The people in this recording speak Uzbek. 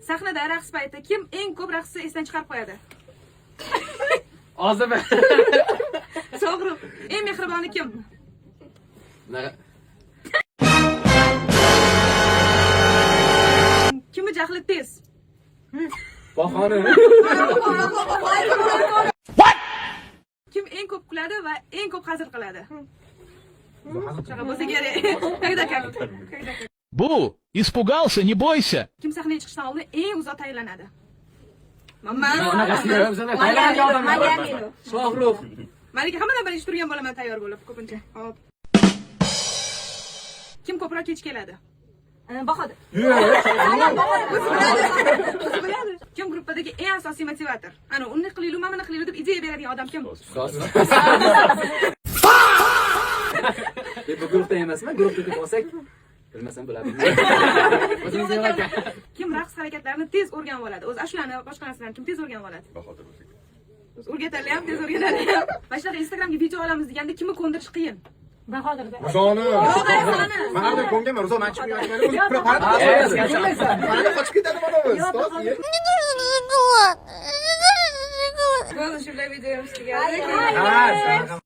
Sahnada raqs payti kim eng ko'p raqsni esdan chiqarib qo'yadi? Ozib. Sog'ruq. Eng mehriboni kim? Kimi jahli tez? Bahona. Kim eng ko'p kuladi va eng ko'p hazil qiladi? Shaka bo'lsa kerak. Когда как? Бу, испугался, не бойся. Kim sahnaga chiqishdan oldin eng uzoq tayyorlanadi? Shohrux. Malika hammadan birinchi turgan bo'laman tayyor bo'lib ko'pincha. Hop. Kim ko'proq kech keladi? Bahodir. Kim gruppadagi eng asosiy motivator? Ana, uni qilaylik, mana buni qilaylik deb ideya beradigan odam kim? Bu guruhda emasmi? Guruhda deb olsak, bilmasam bo'ladi. Kim raqs harakatlarini tez o'rganib oladi? O'zi ashulani, boshqa narsalarni kim tez o'rganib oladi? Bahodir o'zi. Biz o'rgatali ham, tez o'rganali ham. Mana shunaqa Instagramga video olamiz deganda kimni ko'ndirish qiyin? Bahodirda. Rusoni. Bahodirni. Mana bu ko'ngan Ruzo man chiqib yotganlar o'zi preparat. Mana qochib ketadi mana bu. Bo'ldi, shunday video ham sizga. Ha,